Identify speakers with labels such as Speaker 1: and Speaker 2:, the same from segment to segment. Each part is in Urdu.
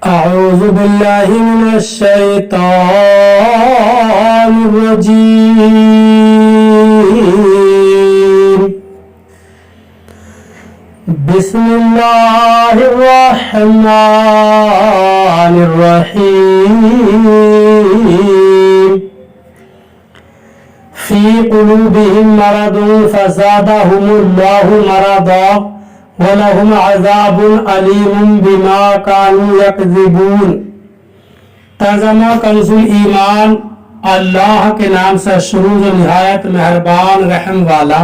Speaker 1: أعوذ بالله من الشيطان الرجيم. بسم الله الرحمن الرحيم. في قلوبهم مرض فزادهم الله مرضا وَلَهُمْ عَذَابٌ عَلِيمٌ بِمَا كَانُوا يَكْذِبُونَ. ترجمہ کنز ایمان. اللہ کے نام سے شروع جو نہایت مہربان رحم والا.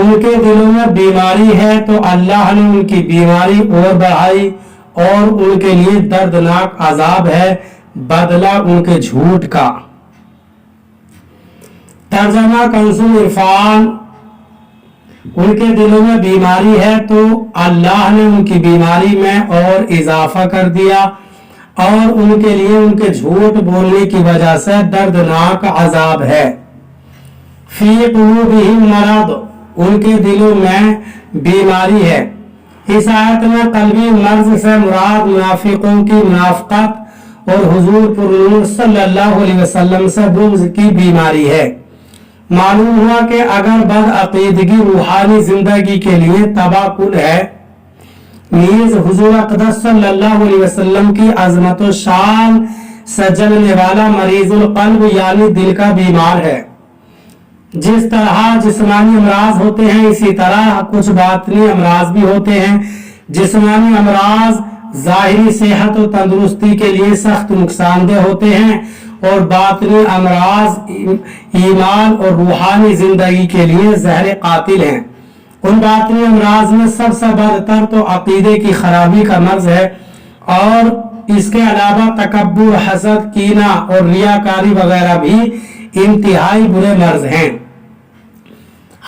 Speaker 1: ان کے دلوں میں بیماری ہے تو اللہ نے ان کی بیماری اور بڑھائی اور ان کے لیے دردناک عذاب ہے بدلہ ان کے جھوٹ کا. ترجمہ کنز عرفان. ان کے دلوں میں بیماری ہے تو اللہ نے ان کی بیماری میں اور اضافہ کر دیا اور ان کے لیے ان کے جھوٹ بولنے کی وجہ سے دردناک عذاب ہے. فی قلوبہم مرض. ان کے دلوں میں بیماری ہے. اس آیت میں قلبی مرض سے مراد منافقوں کی منافقت اور حضور پر نور صلی اللہ علیہ وسلم سے بغض کی بیماری ہے. معلوم ہوا کہ اگر بد عقیدگی روحانی زندگی کے لیے تباہ کن ہے، نیز حضور اقدس صلی اللہ علیہ وسلم کی عظمت و شان سے جلنے والا مریض القلب یعنی دل کا بیمار ہے. جس طرح جسمانی امراض ہوتے ہیں اسی طرح کچھ باطنی امراض بھی ہوتے ہیں. جسمانی امراض ظاہری صحت و تندرستی کے لیے سخت نقصان دہ ہوتے ہیں اور باطنی امراض ایمان اور روحانی زندگی کے لیے زہر قاتل ہیں. ان باطنی امراض میں سب سے بدتر تو عقیدے کی خرابی کا مرض ہے اور اس کے علاوہ تکبر، حسد، کینہ اور ریاکاری وغیرہ بھی انتہائی برے مرض ہیں.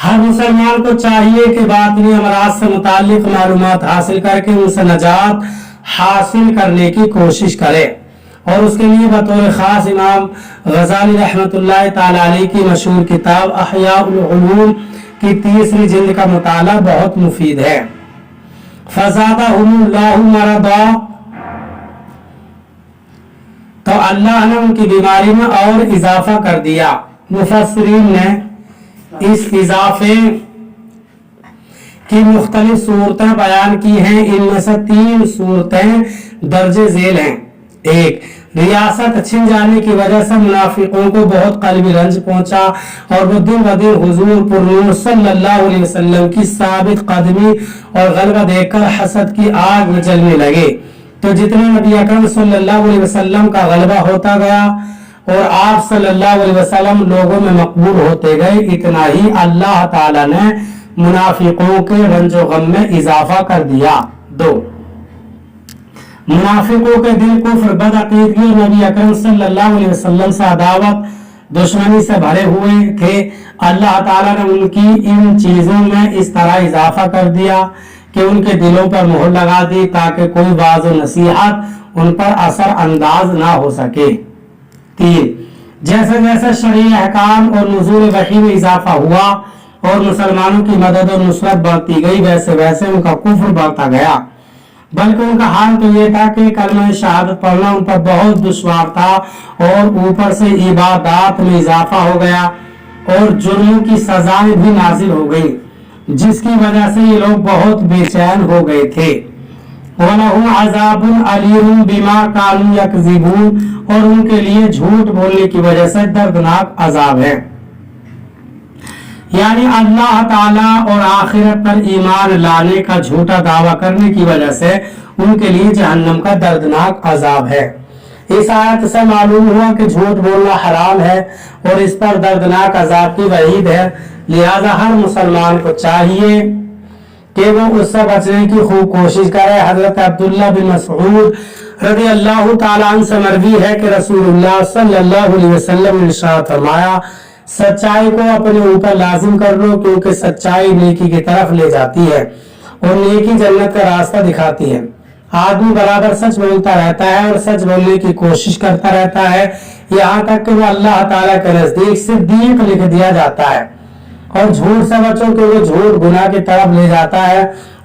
Speaker 1: ہر مسلمان کو چاہیے کہ باطنی امراض سے متعلق معلومات حاصل کر کے ان سے نجات حاصل کرنے کی کوشش کرے اور اس کے لیے بطور خاص امام غزالی رحمۃ اللہ تعالی علیہ کی مشہور کتاب احیاء العلوم کی 3 جلد کا مطالعہ بہت مفید ہے. فزادہم اللہ مرضا. تو اللہ نے ان کی بیماری میں اور اضافہ کر دیا. مفسرین نے اس اضافے کی مختلف صورتیں بیان کی ہیں. ان میں سے 3 صورتیں درج ذیل ہیں. 1. ریاست چھن جانے کی وجہ سے منافقوں کو بہت قلبی رنج پہنچا اور وہ دن بدن حضور پر نور صلی اللہ علیہ وسلم کی ثابت قدمی اور غلبہ دیکھ کر حسد کی آگ میں جلنے لگے. تو جتنے نبی اکرم صلی اللہ علیہ وسلم کا غلبہ ہوتا گیا اور آپ صلی اللہ علیہ وسلم لوگوں میں مقبول ہوتے گئے، اتنا ہی اللہ تعالی نے منافقوں کے رنج و غم میں اضافہ کر دیا. 2. منافقوں کے دل کفر، بد عقیدگی اور نبی اکرم صلی اللہ علیہ وسلم سے عداوت دشمنی سے بھرے ہوئے تھے. اللہ تعالیٰ نے ان کی ان چیزوں میں اس طرح اضافہ کر دیا کہ ان کے دلوں پر مہر لگا دی تاکہ کوئی واعظ و نصیحت ان پر اثر انداز نہ ہو سکے. 3. جیسے جیسے شرعی احکام اور نزول وحی میں اضافہ ہوا اور مسلمانوں کی مدد اور نصرت بڑھتی گئی ویسے ویسے ان کا کفر بڑھتا گیا. بلکہ ان کا حال تو یہ تھا کہ کلمہ شہادت پڑھنا ان پر بہت دشوار تھا اور اوپر سے عبادات میں اضافہ ہو گیا اور جرموں کی سزائیں بھی نازل ہو گئی جس کی وجہ سے یہ لوگ بہت بے چین ہو گئے تھے. وَلَهُمْ عَذَابٌ عَلِيمٌ بِمَا كَانُوا يَكْذِبُونَ. اور ان کے لیے جھوٹ بولنے کی وجہ سے دردناک عذاب ہے. یعنی اللہ تعالیٰ اور آخرت پر ایمان لانے کا جھوٹا دعویٰ کرنے کی وجہ سے ان کے لیے جہنم کا دردناک عذاب ہے. اس آیت سے معلوم ہوا کہ جھوٹ بولنا حرام ہے اور اس پر دردناک عذاب کی وعید ہے. لہذا ہر مسلمان کو چاہیے کہ وہ اس سے بچنے کی خوب کوشش کرے. حضرت عبداللہ بن مسعود رضی اللہ تعالیٰ عنہ سے مروی ہے کہ رسول اللہ صلی اللہ علیہ وسلم نے ارشاد فرمایا، سچائی کو اپنے اوپر لازم کر لو کیونکہ سچائی نیکی کی طرف لے جاتی ہے اور نیکی جنت کا راستہ دکھاتی ہے. آدمی برابر سچ بولتا رہتا ہے اور سچ بولنے کی کوشش کرتا رہتا ہے یہاں تک کہ وہ اللہ تعالیٰ کے نزدیک صدیق لکھ دیا جاتا ہے. اور جھوٹ سے بچو کہ وہ جھوٹ گناہ کی طرف لے جاتا ہے